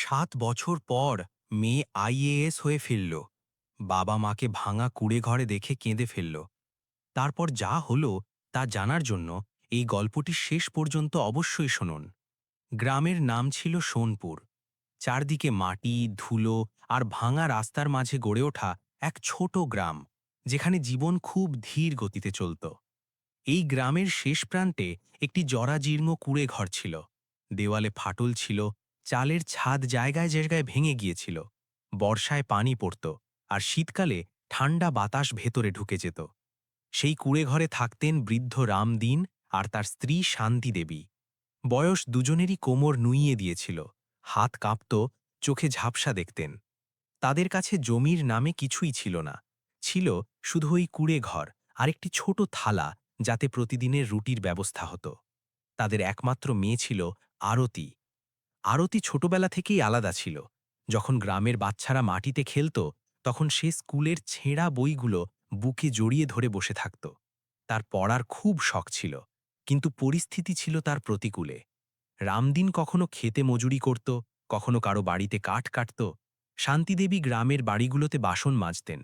৭ বছর পর মেয়ে আইএএস হয়ে ফিরল। বাবা মাকে ভাঙা কুঁড়ে ঘরে দেখে কেঁদে ফেলল। তারপর যা হলো তা জানার জন্য এই গল্পটি শেষ পর্যন্ত অবশ্যই শুনুন। গ্রামের নাম ছিল সোনপুর। চারদিকে মাটি, ধুলো আর ভাঙা রাস্তার মাঝে গড়ে ওঠা এক ছোট গ্রাম, যেখানে জীবন খুব ধীর গতিতে চলত। এই গ্রামের শেষ প্রান্তে একটি জরাজীর্ণ কুঁড়ে ঘর ছিল। দেওয়ালে ফাটল ছিল, চালের ছাদ জায়গায় জায়গায় ভেঙে গিয়েছিল। বর্ষায় পানি পড়ত, আর শীতকালে ঠান্ডা বাতাস ভেতরে ঢুকে যেত। সেই কুঁড়ে ঘরে থাকতেন বৃদ্ধ রামদিন আর তার স্ত্রী শান্তি দেবী। বয়স দুজনেরই কোমর নুইয়ে দিয়েছিল, হাত কাঁপত, চোখে ঝাপসা দেখতেন। তাদের কাছে জমির নামে কিছুই ছিল না। ছিল শুধু ওই কুঁড়ে ঘর আর একটি ছোট থালা, যাতে প্রতিদিনের রুটির ব্যবস্থা হতো। তাদের একমাত্র মেয়ে ছিল আরতি। আরতি ছোটবেলা থেকেই আলাদা ছিল। যখন গ্রামের বাচ্চারা মাটিতে খেলত, তখন সে স্কুলের ছেঁড়া বইগুলো বুকে জড়িয়ে ধরে বসে থাকত। তার পড়ার খুব শখ ছিল, কিন্তু পরিস্থিতি ছিল তার প্রতিকূলে। রামদিন কখনো খেতে মজুরি করত, কখনো কারো বাড়িতে কাঠ কাটত। শান্তিদেবী গ্রামের বাড়িগুলোতে বাসন মাজতেন।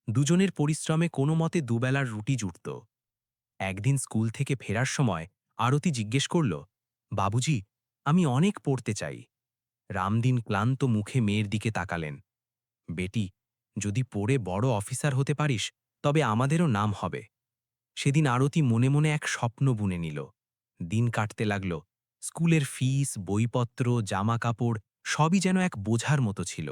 দুজনের পরিশ্রমে কোনো মতে দুবেলার রুটি জুটত। একদিন স্কুল থেকে ফেরার সময় আরতি জিজ্ঞেস করল, বাবুজি, আমি অনেক পড়তে চাই। রামদিন ক্লান্ত মুখে মেয়ের দিকে তাকালেন। বেটি, যদি পড়ে বড় অফিসার হতে পারিস, তবে আমাদেরও নাম হবে। সেদিন আরতি মনে মনে এক স্বপ্ন বুনে নিল। দিন কাটতে লাগল। স্কুলের ফিস, বইপত্র, জামা কাপড় সবই যেন এক বোঝার মতো ছিল।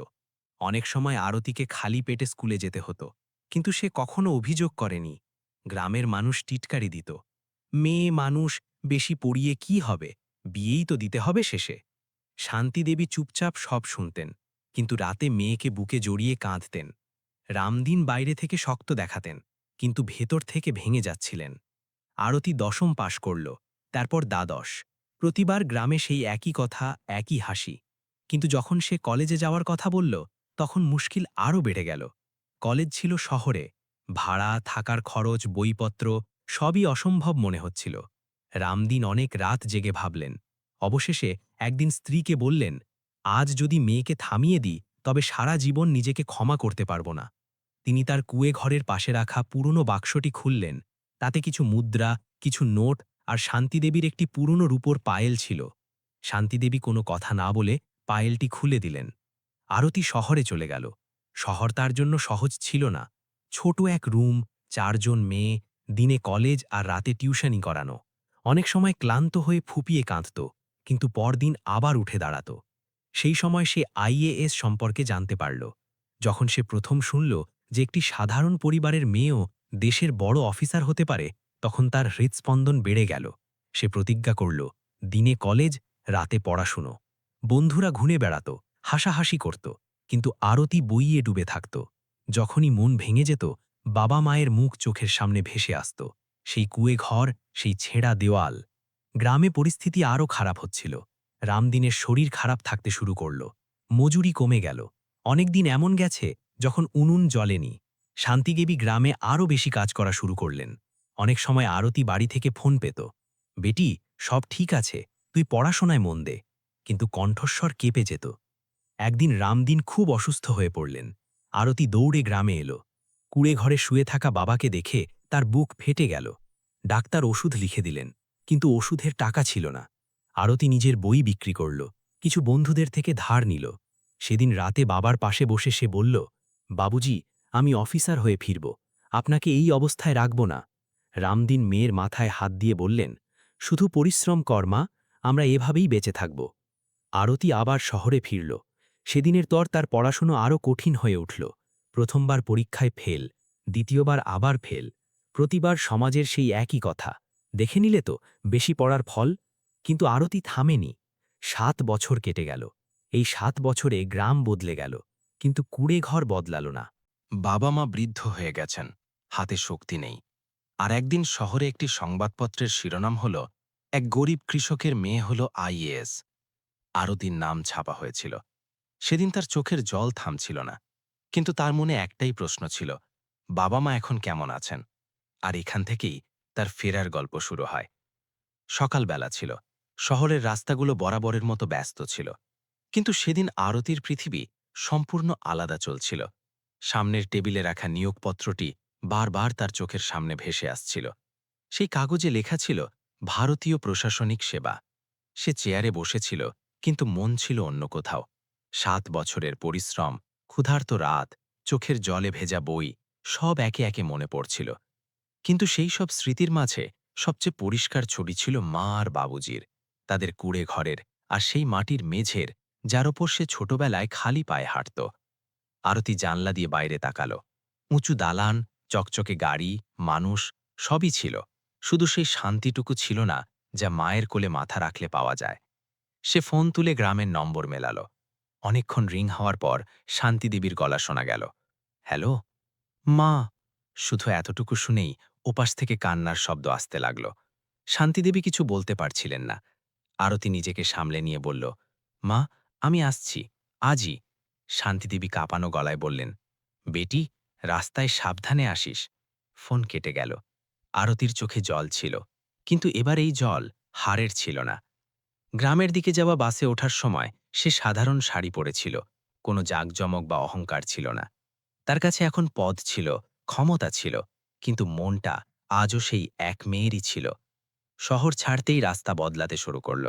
অনেক সময় আরতিকে খালি পেটে স্কুলে যেতে হতো, কিন্তু সে কখনো অভিযোগ করেনি। গ্রামের মানুষ টিটকারি দিত, মেয়ে মানুষ, বেশি পড়িয়ে কি হবে, বিয়েই তো দিতে হবে শেষে। শান্তিদেবী চুপচাপ সব শুনতেন, কিন্তু রাতে মেয়েকে বুকে জড়িয়ে কাঁদতেন। রামদিন বাইরে থেকে শক্ত দেখাতেন, কিন্তু ভেতর থেকে ভেঙে যাচ্ছিলেন। আরতি দশম পাশ করল, তারপর দ্বাদশ। প্রতিবার গ্রামে সেই একই কথা, একই হাসি। কিন্তু যখন সে কলেজে যাওয়ার কথা বলল, তখন মুশকিল আরও বেড়ে গেল। কলেজ ছিল শহরে, ভাড়া, থাকার খরচ, বইপত্র সবই অসম্ভব মনে হচ্ছিল। রামদিন অনেক রাত জেগে ভাবলেন। অবশেষে একদিন স্ত্রীকে বললেন, আজ যদি মেয়েকে থামিয়ে দিই, তবে সারা জীবন নিজেকে ক্ষমা করতে পারব না। তিনি তার কুঁয়ে ঘরের পাশে রাখা পুরনো বাক্সটি খুললেন। তাতে কিছু মুদ্রা, কিছু নোট আর শান্তিদেবীর একটি পুরনো রূপোর পায়েল ছিল। শান্তিদেবী কোনো কথা না বলে পায়েলটি খুলে দিলেন। আরতি শহরে চলে গেল। শহর তার জন্য সহজ ছিল না। ছোট এক রুম, 4 জন মেয়ে, দিনে কলেজ আর রাতে টিউশনি করানো। অনেক সময় ক্লান্ত হয়ে ফুপিয়ে কাঁদত, কিন্তু পরদিন আবার উঠে দাঁড়াত। সেই সময় সে আইএএস সম্পর্কে জানতে পারল। যখন সে প্রথম শুনল যে একটি সাধারণ পরিবারের মেয়েও দেশের বড় অফিসার হতে পারে, তখন তার হৃৎস্পন্দন বেড়ে গেল। সে প্রতিজ্ঞা করল, দিনে কলেজ, রাতে পড়াশুনো। বন্ধুরা ঘুরে বেড়াত, হাসাহাসি করত, কিন্তু আরতি বইয়ে ডুবে থাকত। যখনই মন ভেঙে যেত, বাবা মায়ের মুখ চোখের সামনে ভেসে আসত। সেই কুঁয়ে ঘর, সেই ছেঁড়া দেওয়াল। গ্রামে পরিস্থিতি আরও খারাপ হচ্ছিল। রামদিনের শরীর খারাপ থাকতে শুরু করল। মজুরি কমে গেল। অনেকদিন এমন গেছে যখন উনুন জ্বলেনি। শান্তিদেবী গ্রামে আরও বেশি কাজ করা শুরু করলেন। অনেক সময় আরতি বাড়ি থেকে ফোন পেত, বেটি, সব ঠিক আছে, তুই পড়াশোনায় মন দে। কিন্তু কণ্ঠস্বর কেঁপে যেত। একদিন রামদিন খুব অসুস্থ হয়ে পড়লেন। আরতি দৌড়ে গ্রামে এলো। কুঁড়ে ঘরে শুয়ে থাকা বাবাকে দেখে তার বুক ফেটে গেল। ডাক্তার ওষুধ লিখে দিলেন, কিন্তু ওষুধের টাকা ছিল না। আরতি নিজের বই বিক্রি করল, কিছু বন্ধুদের থেকে ধার নিল। সেদিন রাতে বাবার পাশে বসে সে বলল, বাবুজি, আমি অফিসার হয়ে ফিরব, আপনাকে এই অবস্থায় রাখব না। রামদিন মেয়ের মাথায় হাত দিয়ে বললেন, শুধু পরিশ্রম কর মা, আমরা এভাবেই বেঁচে থাকব। আরতি আবার শহরে ফিরল। সেদিনের তর তার পড়াশুনো আরও কঠিন হয়ে উঠল। প্রথমবার পরীক্ষায় ফেল, দ্বিতীয়বার আবার ফেল। প্রতিবার সমাজের সেই একই কথা, দেখে নিলে তো বেশি পড়ার ফল। কিন্তু আরতি থামেনি। 7 বছর কেটে গেল। এই 7 বছরে গ্রাম বদলে গেল, কিন্তু কুঁড়ে ঘর বদলাল না। বাবা মা বৃদ্ধ হয়ে গেছেন, হাতে শক্তি নেই। আর একদিন শহরে একটি সংবাদপত্রের শিরোনাম হল, এক গরিব কৃষকের মেয়ে হল আইএএস। আরতির নাম ছাপা হয়েছিল। সেদিন তার চোখের জল থামছিল না। কিন্তু তার মনে একটাই প্রশ্ন ছিল, বাবা মা এখন কেমন আছেন? আর এখান থেকেই তার ফেরার গল্প শুরু হয়। সকালবেলা ছিল। শহরের রাস্তাগুলো বরাবরের মতো ব্যস্ত ছিল। কিন্তু সেদিন আরতির পৃথিবী সম্পূর্ণ আলাদা চলছিল। সামনের টেবিলে রাখা নিয়োগপত্রটি বারবার তার চোখের সামনে ভেসে আসছিল। সেই কাগজে লেখা ছিল ভারতীয় প্রশাসনিক সেবা। সে চেয়ারে বসেছিল, কিন্তু মন ছিল অন্য কোথাও। ৭ বছরের পরিশ্রম, ক্ষুধার্ত রাত, চোখের জলে ভেজা বই, সব একে একে মনে পড়ছিল। কিন্তু সেই সব স্মৃতির মাঝে সবচেয়ে পরিষ্কার ছবি ছিল মা আর বাবুজির, তাদের কুঁড়ে ঘরের, আর সেই মাটির মেঝের যার ওপর সে ছোটবেলায় খালি পায়ে হাঁটত। আরতি জানলা দিয়ে বাইরে তাকালো। উঁচু দালান, চকচকে গাড়ি, মানুষ, সবই ছিল। শুধু সেই শান্তিটুকু ছিল না যা মায়ের কোলে মাথা রাখলে পাওয়া যায়। সে ফোন তুলে গ্রামের নম্বর মেলাল। অনেকক্ষণ রিং হওয়ার পর শান্তিদেবীর গলা শোনা গেল। হ্যালো মা। শুধু এতটুকু শুনেই ওপাশ থেকে কান্নার শব্দ আসতে লাগল। শান্তিদেবী কিছু বলতে পারছিলেন না। আরতি নিজেকে সামলে নিয়ে বলল, মা, আমি আসছি, আজই। শান্তিদেবী কাঁপানো গলায় বললেন, বেটি, রাস্তায় সাবধানে আসিস। ফোন কেটে গেল। আরতির চোখে জল ছিল, কিন্তু এবার এই জল হাড়ের ছিল না। গ্রামের দিকে যাওয়া বাসে ওঠার সময় সে সাধারণ শাড়ি পরেছিল, কোনো জাঁকজমক বা অহংকার ছিল না। তার কাছে এখন পদ ছিল, ক্ষমতা ছিল, কিন্তু মনটা আজও সেই এক মেয়েরই ছিল। শহর ছাড়তেই রাস্তা বদলাতে শুরু করল।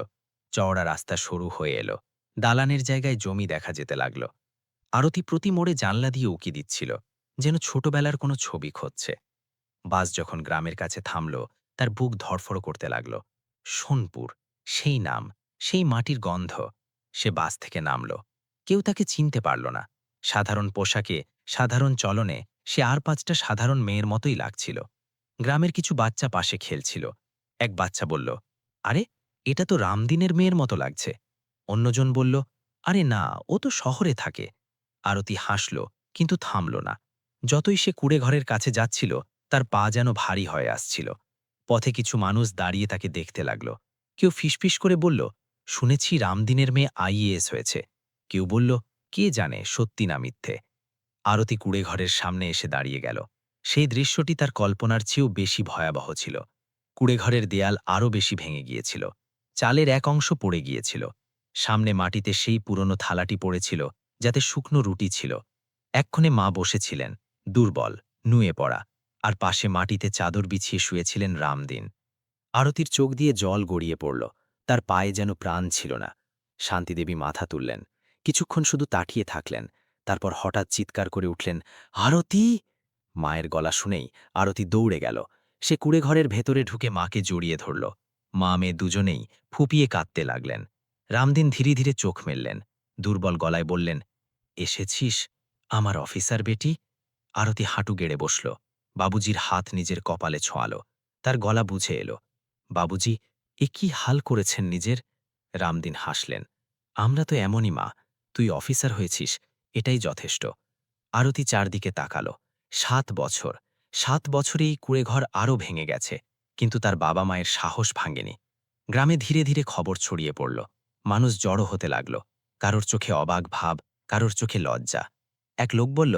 চওড়া রাস্তা সরু হয়ে এলো। দালানের জায়গায় জমি দেখা যেতে লাগল। আরতি প্রতি মোড়ে জানলা দিয়ে উকি দিচ্ছিল, যেন ছোটবেলার কোনো ছবি খুঁজছে। বাস যখন গ্রামের কাছে থামল, তার বুক ধড়ফড় করতে লাগল। সোনপুর, সেই নাম, সেই মাটির গন্ধ। সে বাস থেকে নামল। কেউ তাকে চিনতে পারল না। সাধারণ পোশাকে, সাধারণ চলনে সে আর ৫টা সাধারণ মেয়ের মতোই লাগছিল। গ্রামের কিছু বাচ্চা পাশে খেলছিল। এক বাচ্চা বলল, আরে, এটা তো রামদিনের মেয়ের মতো লাগছে। অন্যজন বলল, আরে না, ও তো শহরে থাকে। আরতি হাসল, কিন্তু থামল না। যতই সে কুঁড়ে ঘরের কাছে যাচ্ছিল, তার পা যেন ভারী হয়ে আসছিল। পথে কিছু মানুষ দাঁড়িয়ে তাকে দেখতে লাগল। কেউ ফিসফিস করে বলল, শুনেছি রামদিনের মেয়ে আইএএস হয়েছে। কেউ বলল, কে জানে সত্যি না মিথ্যে। আরতি কুঁড়ে ঘরের সামনে এসে দাঁড়িয়ে গেল। সেই দৃশ্যটি তার কল্পনার চেয়েও বেশি ভয়াবহ ছিল। কুঁড়ে ঘরের দেয়াল আরও বেশি ভেঙে গিয়েছিল। চালের এক অংশ পড়ে গিয়েছিল। সামনে মাটিতে সেই পুরনো থালাটি পড়েছিল, যাতে শুকনো রুটি ছিল। এক্ষণে মা বসেছিলেন, দুর্বল, নুয়ে পড়া, আর পাশে মাটিতে চাদর বিছিয়ে শুয়েছিলেন রামদিন। আরতির চোখ দিয়ে জল গড়িয়ে পড়ল। তার পায়ে যেন প্রাণ ছিল না। শান্তিদেবী মাথা তুললেন, কিছুক্ষণ শুধু তাকিয়ে থাকলেন। তারপর হঠাৎ চিৎকার করে উঠলেন, আরতি! মায়ের গলা শুনেই আরতি দৌড়ে গেল। সে কুঁড়ে ঘরের ভেতরে ঢুকে মাকে জড়িয়ে ধরল। মা মেয়ে দুজনেই ফুপিয়ে কাঁদতে লাগলেন। রামদিন ধীরে ধীরে চোখ মেললেন, দুর্বল গলায় বললেন, এসেছিস আমার অফিসার বেটি? আরতি হাঁটু গেড়ে বসল। বাবুজির হাত নিজের কপালে ছোঁয়াল। তার গলা বুঝে এলো। বাবুজি, এ কি হাল করেছেন নিজের? রামদিন হাসলেন, আমরা তো এমনই মা, তুই অফিসার হয়েছিস, এটাই যথেষ্ট। আরতি চারদিকে তাকালো। ৭ বছর, ৭ বছরে এই কুঁড়েঘর আরও ভেঙে গেছে, কিন্তু তার বাবা মায়ের সাহস ভাঙেনি। গ্রামে ধীরে ধীরে খবর ছড়িয়ে পড়ল। মানুষ জড়ো হতে লাগল। কারোর চোখে অবাক ভাব, কারোর চোখে লজ্জা। এক লোক বলল,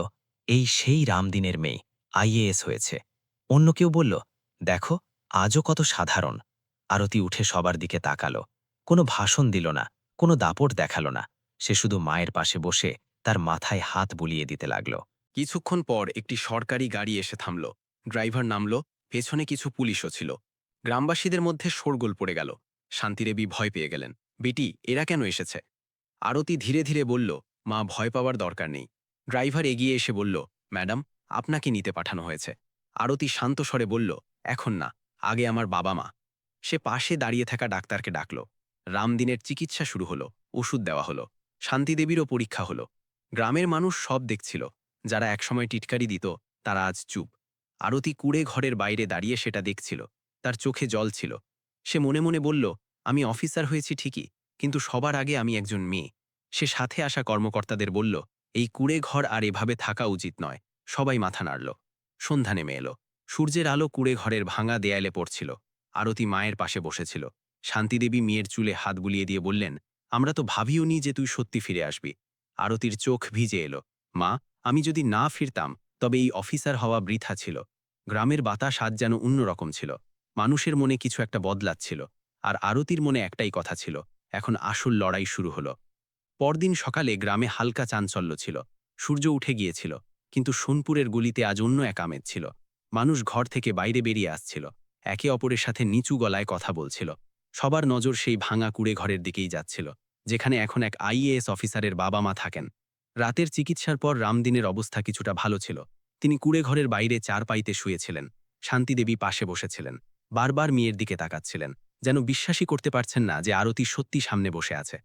এই সেই রামদিনের মেয়ে, আইএএস হয়েছে। অন্য কেউ বলল, দেখো, আজও কত সাধারণ। আরতি উঠে সবার দিকে তাকালো। কোনো ভাষণ দিল না, কোনো দাপট দেখালো না। সে শুধু মায়ের পাশে বসে তার মাথায় হাত বুলিয়ে দিতে লাগল। কিছুক্ষণ পর একটি সরকারি গাড়ি এসে থামল। ড্রাইভার নামল, পেছনে কিছু পুলিশও ছিল। গ্রামবাসীদের মধ্যে শোরগোল পড়ে গেল। শান্তিদেবী ভয় পেয়ে গেলেন। বেটি, এরা কেন এসেছে? আরতি ধীরে ধীরে বলল, মা, ভয় পাওয়ার দরকার নেই। ড্রাইভার এগিয়ে এসে বলল, ম্যাডাম, আপনাকে নিতে পাঠানো হয়েছে। আরতি শান্ত স্বরে বলল, এখন না, আগে আমার বাবা মা। সে পাশে দাঁড়িয়ে থাকা ডাক্তারকে ডাকল। রামদিনের চিকিৎসা শুরু হলো, ওষুধ দেওয়া হলো। শান্তিদেবীরও পরীক্ষা হলো। গ্রামের মানুষ সব দেখছিল। যারা একসময় টিটকারি দিত, তারা আজ চুপ। আরতি কুঁড়ে ঘরের বাইরে দাঁড়িয়ে সেটা দেখছিল। তার চোখে জল ছিল। সে মনে মনে বলল, আমি অফিসার হয়েছি ঠিকই, কিন্তু সবার আগে আমি একজন মেয়ে। সে সাথে আসা কর্মকর্তাদের বলল, এই কুঁড়ে ঘর আর এভাবে থাকা উচিত নয়। সবাই মাথা নাড়ল। সন্ধ্যা নেমে এলো। সূর্যের আলো কুঁড়ে ঘরের ভাঙা দেয়ালে পড়ছিল। আরতি মায়ের পাশে বসেছিল। শান্তিদেবী মেয়ের চুলে হাত বুলিয়ে দিয়ে বললেন, আমরা তো ভাবিওনি যে তুই সত্যি ফিরে আসবি। আরতির চোখ ভিজে এলো। মা, আমি যদি না ফিরতাম, তবে এই অফিসার হওয়া বৃথা ছিল। গ্রামের বাতাস আজ যেন অন্যরকম ছিল। মানুষের মনে কিছু একটা বদলাচ্ছিল। আর আরতির মনে একটাই কথা ছিল, এখন আসল লড়াই শুরু হলো। পরদিন সকালে গ্রামে হালকা চাঞ্চল্য ছিল। সূর্য উঠে গিয়েছিল, কিন্তু সোনপুরের গলিতে আজ অন্য এক আমেজ ছিল। মানুষ ঘর থেকে বাইরে বেরিয়ে আসছিল, একে অপরের সাথে নিচু গলায় কথা বলছিল। সবার নজর সেই ভাঙা কুড়ে ঘরের দিকেই যাচ্ছিল, যেখানে এখন এক আইএএস অফিসারের বাবা মা থাকেন। রাতের চিকিৎসার পর রামদিনের অবস্থা কিছুটা ভালো ছিল। তিনি কুড়ে ঘরের বাইরে চারপাইতে শুয়েছিলেন। শান্তিদেবী পাশে বসেছিলেন, বারবার মেয়ের দিকে তাকাচ্ছিলেন, যেন বিশ্বাসই করতে পারছেন না যে আরতি সত্যি সামনে বসে আছে।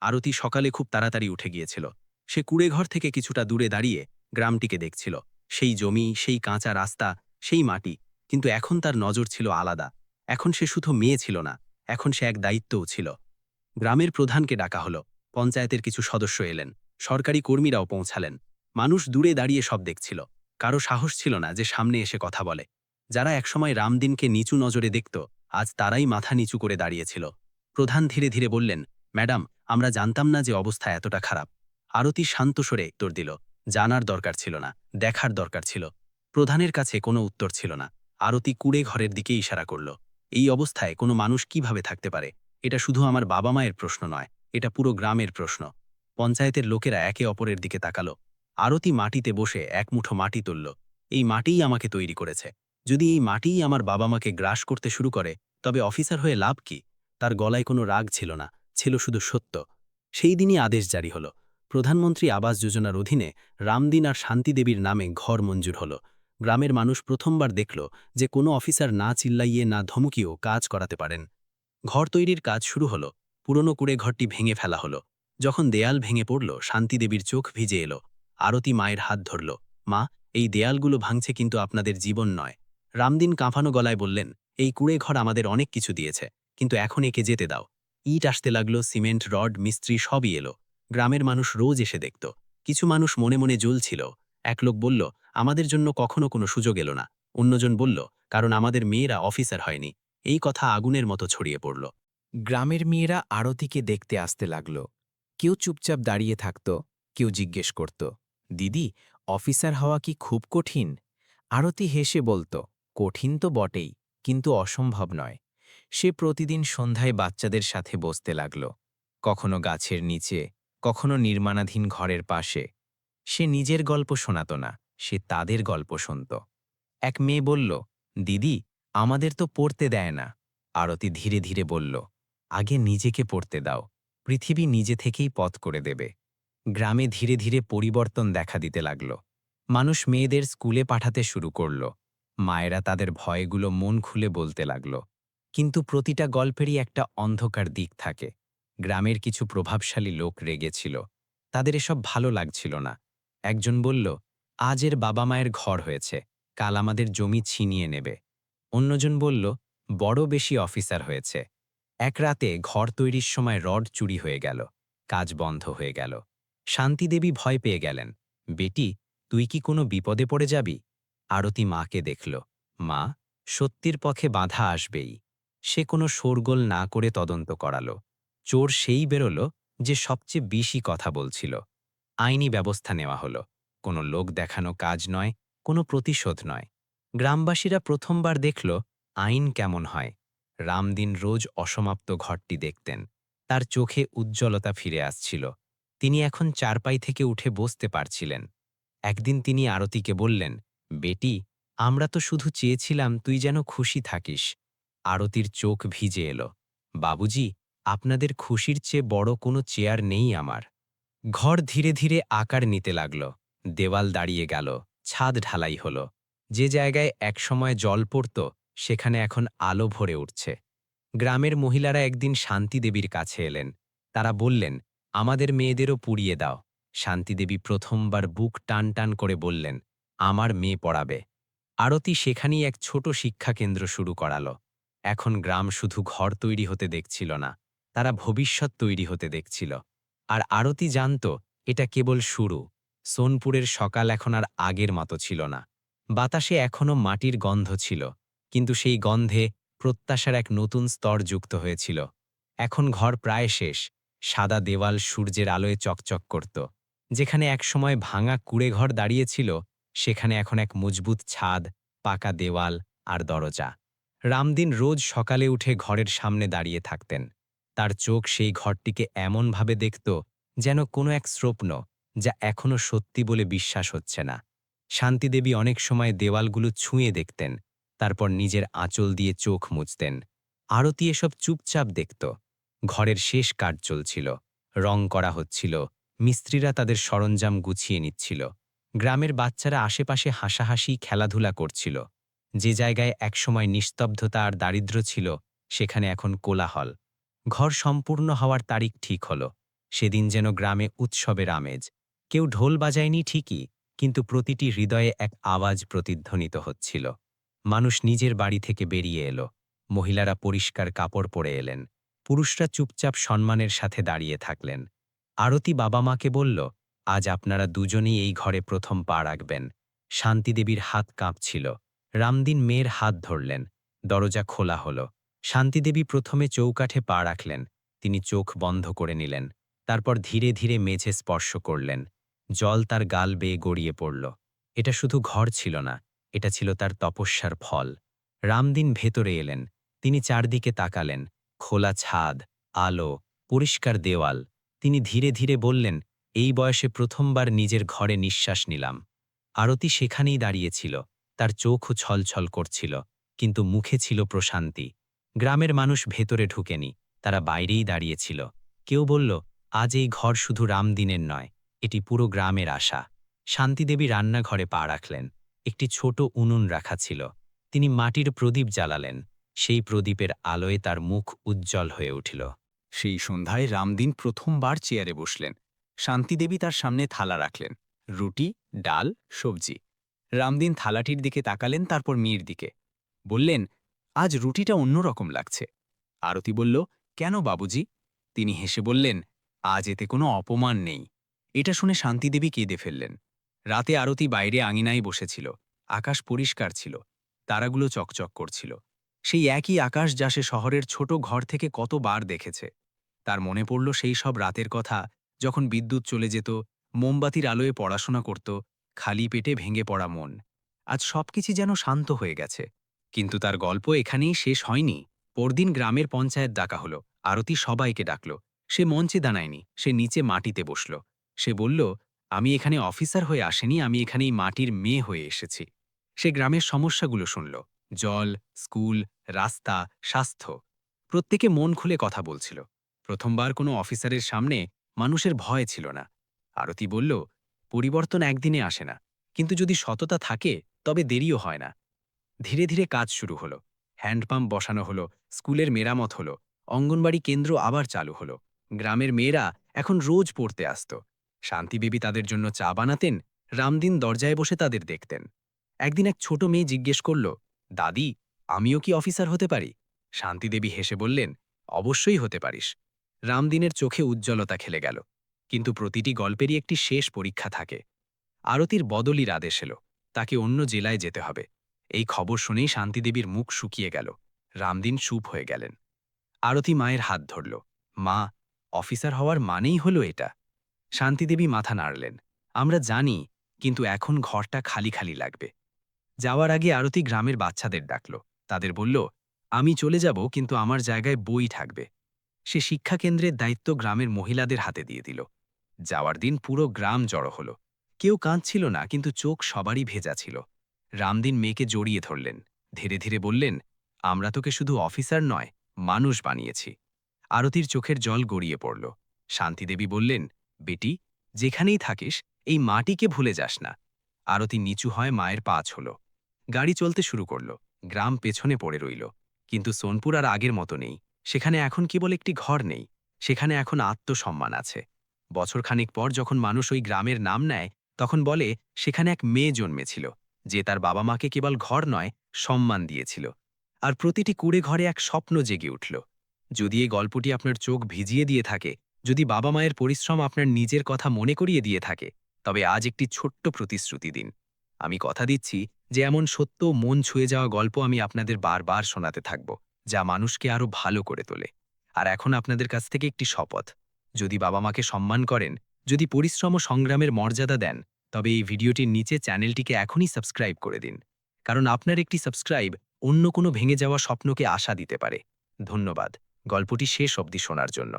আরতি সকালে খুব তাড়াতাড়ি উঠে গিয়েছিল। সে কুড়েঘর থেকে কিছুটা দূরে দাঁড়িয়ে গ্রামটিকে দেখছিল। সেই জমি, সেই কাঁচা রাস্তা, সেই মাটি। কিন্তু এখন তার নজর ছিল আলাদা। এখন সে শুধু মেয়ে ছিল না, এখন সে এক দায়িত্বও ছিল। গ্রামের প্রধানকে ডাকা হলো। পঞ্চায়েতের কিছু সদস্য এলেন। সরকারি কর্মীরাও পৌঁছালেন। মানুষ দূরে দাঁড়িয়ে সব দেখছিল। কারো সাহস ছিল না যে সামনে এসে কথা বলে। যারা একসময় রামদিনকে নিচু নজরে দেখত, আজ তারাই মাথা নিচু করে দাঁড়িয়েছিল। প্রধান ধীরে ধীরে বললেন, ম্যাডাম, আমরা জানতাম না যে অবস্থা এতটা খারাপ। আরতি শান্ত স্বরে উত্তর দিল, জানার দরকার ছিল না, দেখার দরকার ছিল। প্রধানের কাছে কোনো উত্তর ছিল না। আরতি কুড়ে ঘরের দিকে ইশারা করল। এই অবস্থায় কোনো মানুষ কিভাবে থাকতে পারে? এটা শুধু আমার বাবা মায়ের প্রশ্ন নয়, এটা পুরো গ্রামের প্রশ্ন। পঞ্চায়েতের লোকেরা একে অপরের দিকে তাকালো। আরতি মাটিতে বসে এক মুঠো মাটি তুলল। এই মাটিই আমাকে তৈরি করেছে। যদি এই মাটিই আমার বাবা মাকে গ্রাস করতে শুরু করে, তবে অফিসার হয়ে লাভ কি? তার গলায় কোনো রাগ ছিল না, ছিল শুধু সত্য। সেই দিনই আদেশ জারি হলো। প্রধানমন্ত্রী আবাস যোজনার অধীনে রামদিন আর শান্তিদেবীর নামে ঘর মঞ্জুর হলো। গ্রামের মানুষ প্রথমবার দেখল যে কোনো অফিসার না চিল্লাইয়ে না ধমকিয়েও কাজ করাতে পারেন। ঘর তৈরির কাজ শুরু হলো। পুরনো কুড়ে ঘরটি ভেঙে ফেলা হলো। যখন দেয়াল ভেঙে পড়ল, শান্তিদেবীর চোখ ভিজে এলো। আরতি মায়ের হাত ধরল। মা, এই দেয়ালগুলো ভাঙছে, কিন্তু আপনাদের জীবন নয়। রামদিন কাঁপানো গলায় বললেন, এই কুড়ে ঘর আমাদের অনেক কিছু দিয়েছে, কিন্তু এখন একে যেতে দাও। ইট আসতে লাগলো, সিমেন্ট, রড, মিস্ত্রি সবই এলো। গ্রামের মানুষ রোজ এসে দেখত। কিছু মানুষ মনে মনে জ্বলছিল। এক লোক বলল, আমাদের জন্য কখনো কোনো সুযোগ এলো না। অন্যজন বলল, কারণ আমাদের মেয়েরা অফিসার হয়নি। এই কথা আগুনের মতো ছড়িয়ে পড়ল। গ্রামের মেয়েরা আরতিকে দেখতে আসতে লাগল। কেউ চুপচাপ দাঁড়িয়ে থাকত, কেউ জিজ্ঞেস করত, দিদি, অফিসার হওয়া কি খুব কঠিন? আরতি হেসে বলত, কঠিন তো বটেই, কিন্তু অসম্ভব নয়। সে প্রতিদিন সন্ধ্যায় বাচ্চাদের সাথে বসতে লাগল, কখনো গাছের নিচে, কখনো নির্মাণাধীন ঘরের পাশে। সে নিজের গল্প শোনাত না, সে তাদের গল্প শুনত। এক মেয়ে বলল, দিদি, আমাদের তো পড়তে দেয় না। আরতি ধীরে ধীরে বলল, আগে নিজেকে পড়তে দাও, পৃথিবী নিজে থেকেই পথ করে দেবে। গ্রামে ধীরে ধীরে পরিবর্তন দেখা দিতে লাগল। মানুষ মেয়েদের স্কুলে পাঠাতে শুরু করল। মায়েরা তাদের ভয়গুলো মন খুলে বলতে লাগল। কিন্তু প্রতিটা গল্পেরই একটা অন্ধকার দিক থাকে। গ্রামের কিছু প্রভাবশালী লোক রেগেছিল। তাদের এসব ভালো লাগছিল না। একজন বলল, আজের বাবা মায়ের ঘর হয়েছে, কাল আমাদের জমি ছিনিয়ে নেবে। অন্যজন বলল, বড় বেশি অফিসার হয়েছে। এক রাতে ঘর তৈরির সময় রড চুরি হয়ে গেল, কাজ বন্ধ হয়ে গেল। শান্তিদেবী ভয় পেয়ে গেলেন, বেটি, তুই কি কোনো বিপদে পড়ে যাবি? আরতি মাকে দেখল। মা, সত্যির পক্ষে বাধা আসবেই। সে কোনো শোরগোল না করে তদন্ত করালো। চোর সেই বেরোল যে সবচেয়ে বেশি কথা বলছিল। আইনি ব্যবস্থা নেওয়া হলো। কোনো লোক দেখানো কাজ নয়, কোনো প্রতিশোধ নয়। গ্রামবাসীরা প্রথমবার দেখল আইন কেমন হয়। রামদিন রোজ অসমাপ্ত ঘরটি দেখতেন। তার চোখে উজ্জ্বলতা ফিরে আসছিল। তিনি এখন চারপাই থেকে উঠে বসতে পারছিলেন। একদিন তিনি আরতিকে বললেন, বেটি, আমরা তো শুধু চেয়েছিলাম তুই যেন খুশি থাকিস। আরতির চোখ ভিজে এলো। বাবুজি, আপনাদের খুশির চেয়ে বড় কোনো চেয়ার নেই আমার। ঘর ধীরে ধীরে আকার নিতে লাগল। দেওয়াল দাঁড়িয়ে গেল, ছাদ ঢালাই হল। যে জায়গায় একসময় জল পড়ত, সেখানে এখন আলো ভরে উঠছে। গ্রামের মহিলারা একদিন শান্তিদেবীর কাছে এলেন। তারা বললেন, আমাদের মেয়েদেরও পুড়িয়ে দাও। শান্তিদেবী প্রথমবার বুক টান টান করে বললেন, আমার মেয়ে পড়াবে। আরতি সেখানেই এক ছোট শিক্ষাকেন্দ্র শুরু করালো। এখন গ্রাম শুধু ঘর তৈরি হতে দেখছিল না, তারা ভবিষ্যৎ তৈরি হতে দেখছিল। আর আরতি জানত, এটা কেবল শুরু। সোনপুরের সকাল এখন আর আগের মতো ছিল না। বাতাসে এখনো মাটির গন্ধ ছিল, কিন্তু সেই গন্ধে প্রত্যাশার এক নতুন স্তর যুক্ত হয়েছিল। এখন ঘর প্রায় শেষ। সাদা দেওয়াল সূর্যের আলোয় চকচক করত। যেখানে একসময় ভাঙা কুড়েঘর দাঁড়িয়েছিল, সেখানে এখন এক মজবুত ছাদ, পাকা দেওয়াল আর দরজা। রামদিন রোজ সকালে উঠে ঘরের সামনে দাঁড়িয়ে থাকতেন। তার চোখ সেই ঘরটিকে এমনভাবে দেখত যেন কোনো এক স্বপ্ন, যা এখনও সত্যি বলে বিশ্বাস হচ্ছে না। শান্তিদেবী অনেক সময় দেওয়ালগুলো ছুঁয়ে দেখতেন, তারপর নিজের আঁচল দিয়ে চোখ মুছতেন। আরতি এসব চুপচাপ দেখত। ঘরের শেষ কাজ চলছিল, রং করা হচ্ছিল, মিস্ত্রিরা তাদের সরঞ্জাম গুছিয়ে নিচ্ছিল। গ্রামের বাচ্চারা আশেপাশে হাসাহাসি খেলাধুলা করছিল। যে জায়গায় একসময় নিস্তব্ধতা আর দারিদ্র্য ছিল, সেখানে এখন কোলাহল। ঘর সম্পূর্ণ হওয়ার তারিখ ঠিক হলো। সেদিন যেন গ্রামে উৎসবের আমেজ। কেউ ঢোল বাজায়নি ঠিকই, কিন্তু প্রতিটি হৃদয়ে এক আওয়াজ প্রতিধ্বনিত হচ্ছিল। মানুষ নিজের বাড়ি থেকে বেরিয়ে এলো। মহিলারা পরিষ্কার কাপড় পরে এলেন। পুরুষরা চুপচাপ সম্মানের সাথে দাঁড়িয়ে থাকলেন। আরতি বাবা মাকে বলল, আজ আপনারা দুজনেই এই ঘরে প্রথম পা রাখবেন। শান্তিদেবীর হাত কাঁপছিল। রামদিন মেয়ের হাত ধরলেন। দরজা খোলা হলো। শান্তিদেবী প্রথমে চৌকাঠে পা রাখলেন। তিনি চোখ বন্ধ করে নিলেন। তারপর ধীরে ধীরে মেঝে স্পর্শ করলেন। জল তার গাল বেয়ে গড়িয়ে পড়ল। এটা শুধু ঘর ছিল না, এটা ছিল তার তপস্যার ফল। রামদিন ভেতরে এলেন। তিনি চারদিকে তাকালেন। খোলা ছাদ, আলো, পরিষ্কার দেওয়াল। তিনি ধীরে ধীরে বললেন, এই বয়সে প্রথমবার নিজের ঘরে নিঃশ্বাস নিলাম। আরতি সেখানেই দাঁড়িয়েছিল। তার চোখও ছলছল করছিল, কিন্তু মুখে ছিল প্রশান্তি। গ্রামের মানুষ ভেতরে ঢুকেনি, তারা বাইরেই দাঁড়িয়েছিল। কেউ বলল, আজ এই ঘর শুধু রামদিনের নয়, এটি পুরো গ্রামের আশা। শান্তিদেবী রান্নাঘরে পা রাখলেন। একটি ছোট উনুন রাখা ছিল। তিনি মাটির প্রদীপ জ্বালালেন। সেই প্রদীপের আলোয় তার মুখ উজ্জ্বল হয়ে উঠিল। সেই সন্ধ্যায় রামদিন প্রথমবার চেয়ারে বসলেন। শান্তিদেবী তার সামনে থালা রাখলেন, রুটি, ডাল, সবজি। রামদিন থালাটির দিকে তাকালেন, তারপর মেয়ের দিকে। বললেন, আজ রুটিটা অন্যরকম লাগছে। আরতি বলল, কেন বাবুজি? তিনি হেসে বললেন, আজ এতে কোনো অপমান নেই। এটা শুনে শান্তিদেবী কেঁদে ফেললেন। রাতে আরতি বাইরে আঙিনায় বসেছিল। আকাশ পরিষ্কার ছিল, তারাগুলো চকচক করছিল। সেই একই আকাশ যা সে শহরের ছোট ঘর থেকে কতবার দেখেছে। তার মনে পড়ল সেই সব রাতের কথা, যখন বিদ্যুৎ চলে যেত, মোমবাতির আলোয় পড়াশোনা করত, খালি পেটে ভেঙে পড়া মন। আজ সবকিছু যেন শান্ত হয়ে গেছে। কিন্তু তার গল্প এখানেই শেষ হয়নি। পরদিন গ্রামের পঞ্চায়েত ডাকা হলো। আরতি সবাইকে ডাকল। সে মঞ্চে দাঁড়ায়নি, সে নিচে মাটিতে বসল। সে বলল, আমি এখানে অফিসার হয়ে আসিনি, আমি এখানে এই মাটির মেয়ে হয়ে এসেছি। সে গ্রামের সমস্যাগুলো শুনল, জল, স্কুল, রাস্তা, স্বাস্থ্য। প্রত্যেকে মন খুলে কথা বলছিল। প্রথমবার কোনো অফিসারের সামনে মানুষের ভয় ছিল না। আরতি বলল, পরিবর্তন একদিনে আসে না, কিন্তু যদি সততা থাকে তবে দেরিও হয় না। ধীরে ধীরে কাজ শুরু হলো। হ্যান্ডপাম্প বসানো হলো, স্কুলের মেরামত হলো, অঙ্গনবাড়ি কেন্দ্র আবার চালু হলো। গ্রামের মেয়েরা এখন রোজ পড়তে আসত। শান্তিবেবী তাদের জন্য চা বানাতেন। রামদিন দরজায় বসে তাদের দেখতেন। একদিন এক ছোট মেয়ে জিজ্ঞেস করল, দাদি, আমিও কি অফিসার হতে পারি? শান্তিদেবী হেসে বললেন, অবশ্যই হতে পারিস। রামদিনের চোখে উজ্জ্বলতা খেলে গেল। কিন্তু প্রতিটি গল্পেরই একটি শেষ পরীক্ষা থাকে। আরতির বদলির আদেশ এলো। তাকে অন্য জেলায় যেতে হবে। এই খবর শুনেই শান্তিদেবীর মুখ শুকিয়ে গেল। রামদিন চুপ হয়ে গেলেন। আরতি মায়ের হাত ধরল। মা, অফিসার হওয়ার মানেই হলো এটা। শান্তিদেবী মাথা নাড়লেন। আমরা জানি, কিন্তু এখন ঘরটা খালি খালি লাগবে। যাওয়ার আগে আরতি গ্রামের বাচ্চাদের ডাকল। তাদের বলল, আমি চলে যাব, কিন্তু আমার জায়গায় বই থাকবে। সে শিক্ষাকেন্দ্রের দায়িত্ব গ্রামের মহিলাদের হাতে দিয়ে দিল। যাওয়ার দিন পুরো গ্রাম জড়ো হলো। কেউ কাঁদছিল না, কিন্তু চোখ সবারই ভেজা ছিল। রামদিন মেয়েকে জড়িয়ে ধরলেন। ধীরে ধীরে বললেন, আমরা তোকে শুধু অফিসার নয়, মানুষ বানিয়েছি। আরতির চোখের জল গড়িয়ে পড়ল। শান্তিদেবী বললেন, বেটি, যেখানেই থাকিস, এই মাটিকে ভুলে যাস না। আরতি নিচু হয়, মায়ের পা ছুঁল। গাড়ি চলতে শুরু করল। গ্রাম পেছনে পড়ে রইল। কিন্তু সোনপুর আর আগের মতো নেই। সেখানে এখন কেবল একটি ঘর নেই, সেখানে এখন আত্মসম্মান আছে। বছরখানিক পর যখন মানুষ ওই গ্রামের নাম নেয়, তখন বলে সেখানে এক মেয়ে জন্মেছিল, যে তার বাবা মাকে কেবল ঘর নয়, সম্মান দিয়েছিল। আর প্রতিটি কুড়ে ঘরে এক স্বপ্ন জেগে উঠল। যদি এই গল্পটি আপনার চোখ ভিজিয়ে দিয়ে থাকে, যদি বাবা মায়ের পরিশ্রম আপনার নিজের কথা মনে করিয়ে দিয়ে থাকে, তবে আজ একটি ছোট্ট প্রতিশ্রুতি দিন। আমি কথা দিচ্ছি যে এমন সত্য মন ছুঁয়ে যাওয়া গল্প আমি আপনাদের বারবার শোনাতে থাকব, যা মানুষকে আরও ভালো করে তোলে। আর এখন আপনাদের কাছ থেকে একটি শপথ, যদি বাবা মাকে সম্মান করেন, যদি পরিশ্রম ও সংগ্রামের মর্যাদা দেন, তবে এই ভিডিওটির নিচে চ্যানেলটিকে এখনই সাবস্ক্রাইব করে দিন। কারণ আপনার একটি সাবস্ক্রাইব অন্য কোনো ভেঙে যাওয়া স্বপ্নকে আশা দিতে পারে। ধন্যবাদ গল্পটি শেষ অবধি শোনার জন্য।